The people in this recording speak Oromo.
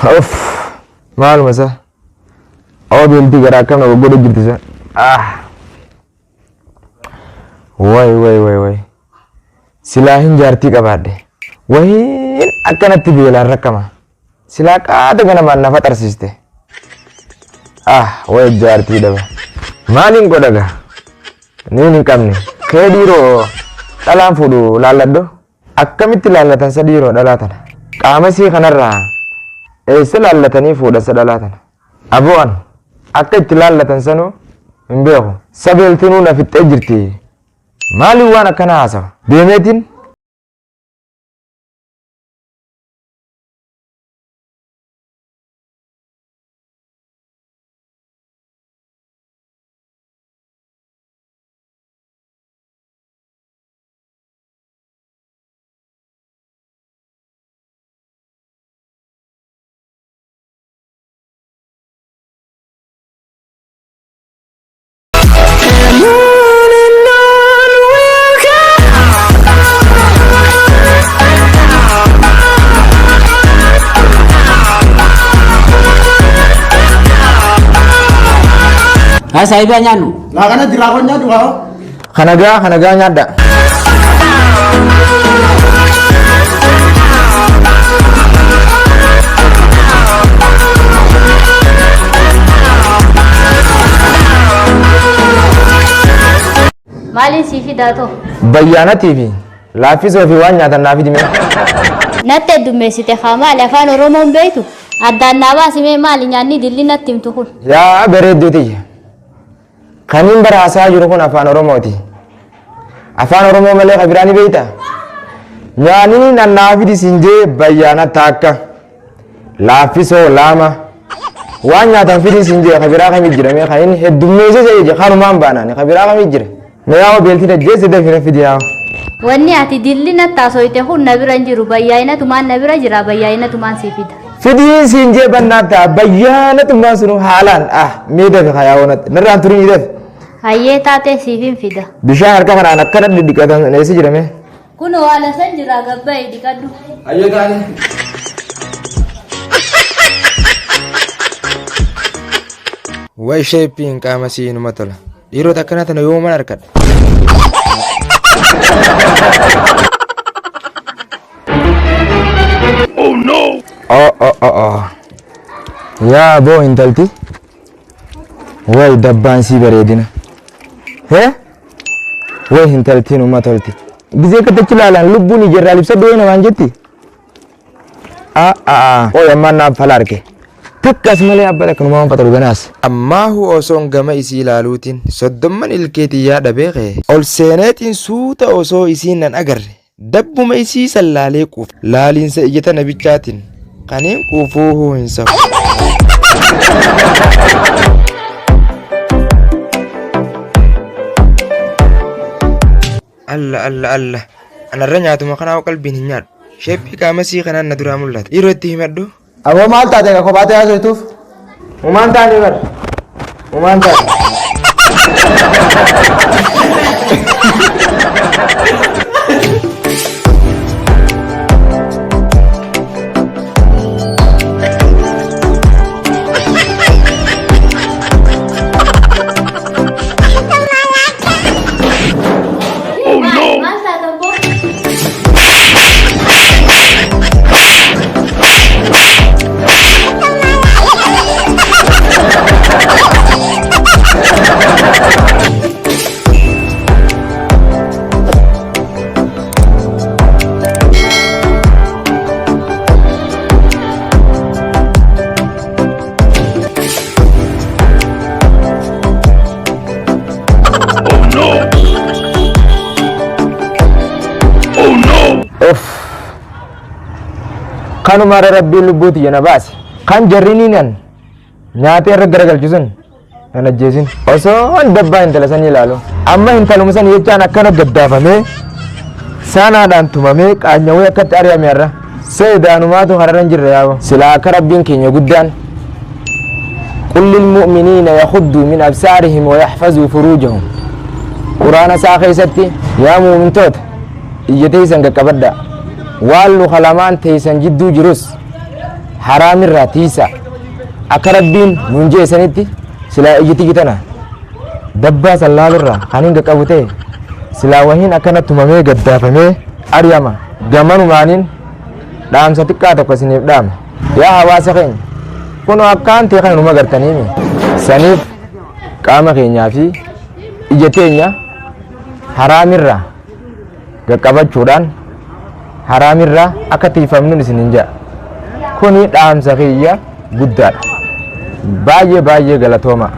Uff, maal masa? Oh, binti gara kam na gogo jirti sa. Wai. Silahin jarti qabadde. Wahin akkanatti beelaan rakkama. Silaa qaata ganamaan nafa tarsiste. Wai jarti daba. Maalin godhaga? Niin hin qabne. Kee dhiiroo dhalaan fuudhu laalladho. Akkamitti laallatan sa dhiiroo dhalaa tana? Qaama sii kanarraa eessa laallatanii fuudha sa dhalaa tana? Abo'an akka itti laallatan sanuu hin beeku. Sabeeltinuu na fixxee jirti. Maaliin waan akkana haasawa? Deemeetiin Saya ibu nyanu. Lah kana dilakonnya tuh kau. Kanaga nyada. Malin CV dato. Bayyana TV. Laafis ofii waan nyaatan naaf himi. Natte dummessite xaama afaan Oromoon beektu. Addaan naabaa simee maali nyaanni dilli natti himtu kun. Yaa bareedduuti. Kaniin bara haasaa jiru kun afaan Oromooti. Afaan Oromoo malee kabiraani beekta. Nyaanni nannaafi sinjee bayyaana taakka. Laaffisoo laama. Waan nyaatan fidi sinjee kabiraa kamii jirame kaniin heddummeessee seeyye kanumaan baanaan kabiraa kamii jire. Meeyaa beelti dajjeesse dafina fidi yaa. Wanni ati dilli nattaasoyte kun na bira hin jiru bayyaayinatumaan na bira jira bayyaayinatumaan si fida. Fidi sinjee bannaata bayyaanatumaan sunu haalaan mee dafe kayaawwanatti narraan turii dafe. Hayyee taatee siifin fida. Bishaan harka kanaan akkana dhidhiqatan eessa jirame? Kun haala san jira gabbaa'e dhiqadhu. Hayyee taane. Way sheeppiin qaama siinuma tola. Dhiirota akkanaa tana yoo mana harkadha. Oh no! Yaa boo intalti. Way dabbaan sii bareedina. Way intaltiin uma tolti. Gizee katachi laalaan lubbuun ijarraa libsa doona waan jetti. Oy ammaan naaf fala arge. Takkas malee abbaa kanuma waan fatalu ganaas. Ammaahu osoon gama isii ilaaluutiin soddomman ilkeetii yaada beekee. Ol seeneetiin suuta osoo isiin nan agarre. Dabbuma isii sallaalee quuf. Laaliinsa ijata nabichaatiin kaneen quufuu hin sahu. Allah. Anarra nyaatuma kanaa qalbiin hin nyaadhu. Sheeppii qaama sii kanaan na duraa mul'ata. Dhiiroo itti himadhu. Aboo maal taate ka kophaa ta'ee haasoftuuf? Umaan taane bar. Umaan taate. Kanuma rabbiin lubbuuti jana baase kan jarriniinan nyaatee irra garagalchisun kan ajjeesin osoo dabbaa intala sanii ilaalu amma intaluma san jechaan akkana gaddaafamee saanaadhaan tumamee qaanyawee akkatti ari'ame irra seedaanumaatu hararan jirra yaa'u silaa akka rabbiin keenya guddaan قل للمؤمنين يخضوا من أبصارهم ويحفظوا فروجهم قرآن ساخيستي يا مؤمن توت إجتيسن كبدا والو خلامان تيسن جدو جروس haraamirraa tiisa akka rabbiin nuun jeesanitti silaa iyyiti gitana dabbaa sallaalurraa kan hin qaqqabu ta'e silaa wahiin akkanatti tumamee gaddaafamee ari'ama gamanumaaniin dhaamsa xiqqaa tokko isiniif dhaama yaa hawaasa keenya kunoo akkaan ta'e kana numa gartaniimi saniif qaama keenyaa fi ija teenya haraamirraa qaqqabachuudhaan haraamirraa akka tiifamnuun isinin jedha kuni dhaamsa kiyya guddaadha baay'ee galatooma.